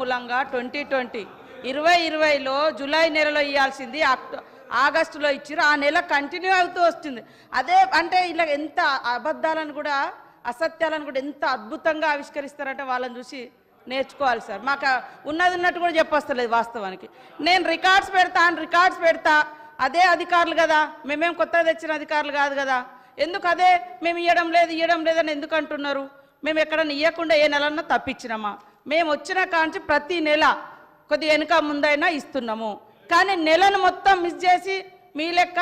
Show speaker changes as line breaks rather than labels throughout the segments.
మూలంగా 2020లో జూలై నెలలో ఇవ్వాల్సింది ఆగస్టులో ఇచ్చారు. ఆ నెల కంటిన్యూ అవుతూ వస్తుంది. అదే అంటే ఇలా ఎంత అబద్ధాలను కూడా అసత్యాలను కూడా ఎంత అద్భుతంగా ఆవిష్కరిస్తారంటే వాళ్ళని చూసి నేర్చుకోవాలి సార్. మాకు ఉన్నది ఉన్నట్టు కూడా చెప్పొస్తలేదు వాస్తవానికి. నేను రికార్డ్స్ పెడతా అదే అధికారులు కదా, మేమేం కొత్తగా తెచ్చిన అధికారులు కాదు కదా, ఎందుకు అదే మేము ఇవ్వడం లేదని ఎందుకు అంటున్నారు? మేము ఎక్కడన్నా ఇవ్వకుండా ఏ నెలన్నా తప్పించినామా? మేము వచ్చిన కాంచి ప్రతి నెల కొద్ది వెనుక ముందైనా ఇస్తున్నాము. కానీ నెలను మొత్తం మిస్ చేసి మీ లెక్క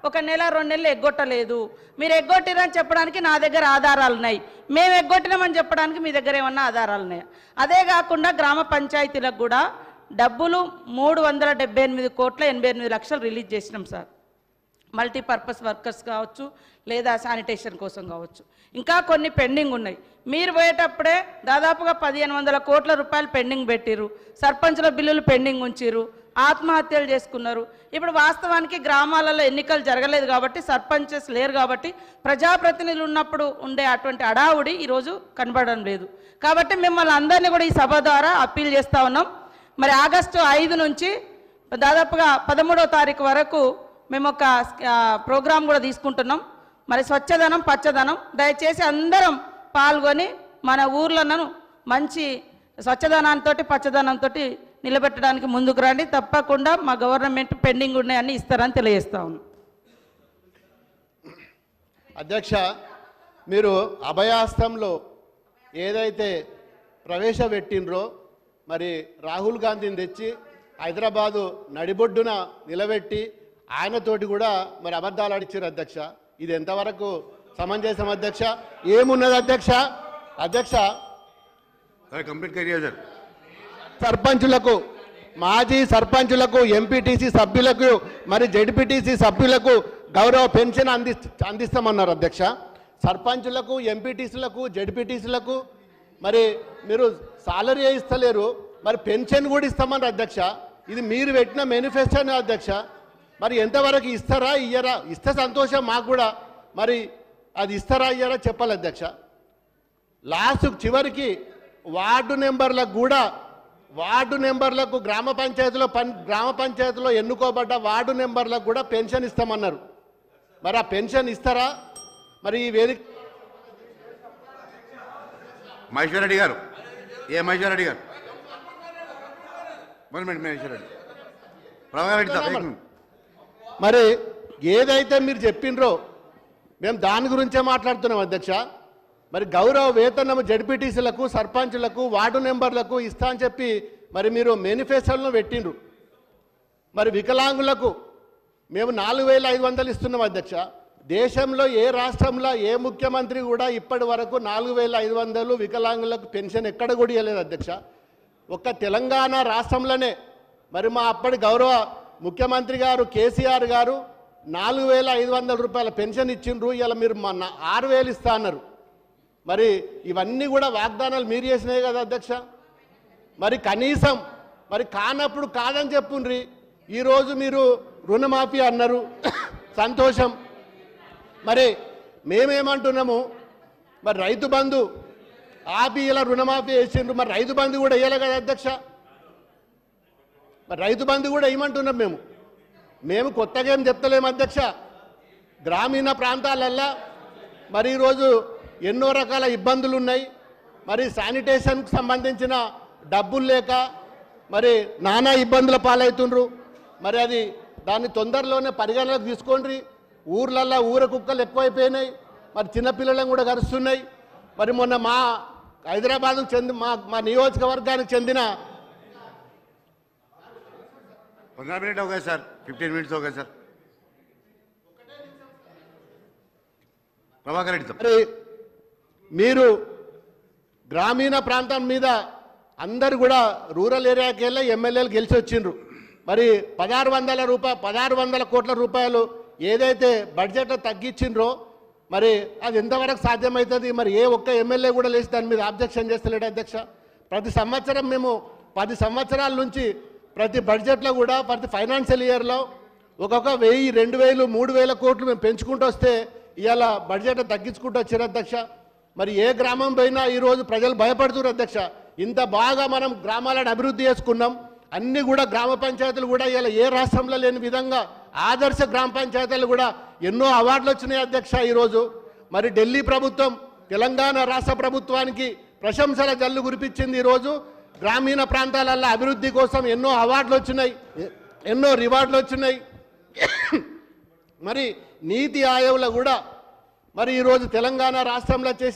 ఒక నెల 2 నెలలు ఎగ్గొట్టలేదు. మీరు ఎగ్గొట్టిరని చెప్పడానికి నా దగ్గర ఆధారాలు ఉన్నాయి. మేము ఎగ్గొట్టినామని చెప్పడానికి మీ దగ్గర ఏమన్నా ఆధారాలు ఉన్నాయా? అదే కాకుండా గ్రామ పంచాయతీలకు కూడా డబ్బులు 378,88,00,000 రిలీజ్ చేసినాం సార్. మల్టీపర్పస్ వర్కర్స్ కావచ్చు, లేదా శానిటేషన్ కోసం కావచ్చు. ఇంకా కొన్ని పెండింగ్ ఉన్నాయి. మీరు పోయేటప్పుడే దాదాపుగా 1,500 కోట్ల రూపాయలు పెండింగ్ పెట్టిరు. సర్పంచుల బిల్లులు పెండింగ్ ఉంచిరు. ఆత్మహత్యలు చేసుకున్నారు. ఇప్పుడు వాస్తవానికి గ్రామాలలో ఎన్నికలు జరగలేదు కాబట్టి, సర్పంచెస్ లేరు కాబట్టి, ప్రజాప్రతినిధులు ఉన్నప్పుడు ఉండే అటువంటి అడావుడి ఈరోజు కనబడడం లేదు. కాబట్టి మిమ్మల్ని అందరినీ కూడా ఈ సభ ద్వారా అప్పీల్ చేస్తూ ఉన్నాం. మరి ఆగస్టు 5 నుంచి దాదాపుగా 13వ తారీఖు వరకు మేము ఒక ప్రోగ్రాం కూడా తీసుకుంటున్నాం. మరి స్వచ్ఛదనం పచ్చదనం, దయచేసి అందరం పాల్గొని మన ఊర్లను మంచి స్వచ్ఛదనంతో పచ్చదనంతో నిలబెట్టడానికి ముందుకు రండి. తప్పకుండా మా గవర్నమెంట్ పెండింగ్ ఉన్నాయని ఇస్తారని తెలియజేస్తా ఉన్నాం.
అధ్యక్ష, మీరు అభయాస్తంలో ఏదైతే ప్రవేశపెట్టినరో మరి రాహుల్ గాంధీని తెచ్చి హైదరాబాదు నడిబొడ్డున నిలబెట్టి ఆయనతోటి కూడా మరి అబద్ధాలు ఆడిచ్చారు అధ్యక్ష. ఇది ఎంతవరకు సమంజసం అధ్యక్ష? ఏమున్నది అధ్యక్ష?
Complete career sir.
సర్పంచులకు, మాజీ సర్పంచులకు, ఎంపీటీసీ సభ్యులకు, మరి జెడ్పీటీసీ సభ్యులకు గౌరవ పెన్షన్ అందిస్తామన్నారు అధ్యక్ష. సర్పంచులకు, ఎంపీటీసీలకు, జెడ్పీటీసీలకు మరి మీరు సాలరీ ఇస్తలేరు, మరి పెన్షన్ కూడా ఇస్తామన్నారు అధ్యక్ష. ఇది మీరు పెట్టిన మేనిఫెస్టోనే అధ్యక్ష. మరి ఎంతవరకు ఇస్తారా ఇయ్యరా? ఇస్తే సంతోషం మాకు కూడా. మరి అది ఇస్తారా ఇయ్యరా చెప్పాలి అధ్యక్ష. లాస్ట్ చివరికి వార్డు నెంబర్లకు గ్రామ పంచాయతీలో ఎన్నుకోబడ్డ వార్డు నెంబర్లకు కూడా పెన్షన్ ఇస్తామన్నారు. మరి ఆ పెన్షన్ ఇస్తారా? మరి ఈ వేదిక
మహేశ్వరరెడ్డి గారు, మహేశ్వరరెడ్డి గారు, మహేశ్వరరెడ్డి ప్రభాకర్
మరి ఏదైతే మీరు చెప్పినరో మేము దాని గురించే మాట్లాడుతున్నాం అధ్యక్ష. మరి గౌరవ వేతనము జడ్పీటీసీలకు, సర్పంచులకు, వార్డు నెంబర్లకు ఇస్తా అని చెప్పి మరి మీరు మేనిఫెస్టోలను పెట్టిండ్రు. మరి వికలాంగులకు మేము 4,500 ఇస్తున్నాం అధ్యక్ష. దేశంలో ఏ రాష్ట్రంలో ఏ ముఖ్యమంత్రి కూడా ఇప్పటి వరకు 4,500 వికలాంగులకు పెన్షన్ ఎక్కడ కూడా ఇవ్వలేదు అధ్యక్ష. ఒక్క తెలంగాణ రాష్ట్రంలోనే మరి మా అప్పటి గౌరవ ముఖ్యమంత్రి గారు కేసీఆర్ గారు 4,500 రూపాయల పెన్షన్ ఇచ్చిండ్రు. ఇలా మీరు 6,000 ఇస్తా అన్నారు. మరి ఇవన్నీ కూడా వాగ్దానాలు మీరు చేసినాయి కదా అధ్యక్ష. మరి కనీసం మరి కానప్పుడు కాదని చెప్పుండ్రి. ఈరోజు మీరు రుణమాఫీ అన్నారు, సంతోషం. మరి మేమేమంటున్నాము, మరి రైతు బంధు ఆపి ఇలా రుణమాఫీ వేసిండ్రు. మరి రైతు బంధు కూడా వేయాలి కదా అధ్యక్ష. మరి రైతు బంధు కూడా వేయమంటున్నాం. మేము కొత్తగా ఏం చెప్తలేము అధ్యక్ష. గ్రామీణ ప్రాంతాలల్లో మరి ఈరోజు ఎన్నో రకాల ఇబ్బందులు ఉన్నాయి. మరి శానిటేషన్కి సంబంధించిన డబ్బులు లేక మరి నానా ఇబ్బందుల పాలవుతుండ్రు. మరి దాన్ని తొందరలోనే పరిగణలోకి తీసుకోండి. ఊర్లల్లో ఊర కుక్కలు ఎక్కువైపోయినాయి. మరి చిన్నపిల్లలను కూడా కరుస్తున్నాయి. మరి మొన్న మా హైదరాబాద్కు మా నియోజకవర్గానికి చెందిన
15 मिनट हो गए सर, 15 मिनट्स हो गए सर. ప్రభాకర్ రెడ్డి
మరి మీరు గ్రామీణ ప్రాంతం మీద అందరు కూడా రూరల్ ఏరియాకి వెళ్ళి ఎమ్మెల్యేలు గెలిచి వచ్చిండ్రు. మరి 1,600 కోట్ల రూపాయలు ఏదైతే బడ్జెట్ తగ్గించిండ్రో మరి అది ఎంతవరకు సాధ్యమవుతుంది? మరి ఏ ఒక్క ఎమ్మెల్యే కూడా లేచి దాని మీద ఆబ్జెక్షన్ చేస్తలేడు అధ్యక్ష. ప్రతి సంవత్సరం మేము 10 సంవత్సరాల నుంచి ప్రతి బడ్జెట్లో కూడా ప్రతి ఫైనాన్షియల్ ఇయర్లో ఒక్కొక్క 1,000, 2,000, 3,000 కోట్లు మేము పెంచుకుంటూ వస్తే ఇవాళ బడ్జెట్ తగ్గించుకుంటూ వచ్చారు అధ్యక్ష. మరి ఏ గ్రామం పోయినా ఈరోజు ప్రజలు భయపడుతున్నారు అధ్యక్ష. ఇంత బాగా మనం గ్రామాలను అభివృద్ధి చేసుకున్నాం. అన్ని కూడా గ్రామ పంచాయతీలు కూడా ఇలా ఏ రాష్ట్రంలో లేని విధంగా ఆదర్శ గ్రామ పంచాయతీలు కూడా ఎన్నో అవార్డులు వచ్చినాయి అధ్యక్ష. ఈరోజు మరి ఢిల్లీ ప్రభుత్వం తెలంగాణ రాష్ట్ర ప్రభుత్వానికి ప్రశంసల జల్లు కురిపించింది. ఈరోజు గ్రామీణ ప్రాంతాలలో అభివృద్ధి కోసం ఎన్నో అవార్డులు వచ్చినాయి, ఎన్నో రివార్డులు వచ్చినాయి. మరి నీతి ఆయోగ్లో కూడా మరి ఈరోజు తెలంగాణ రాష్ట్రంలో చేసిన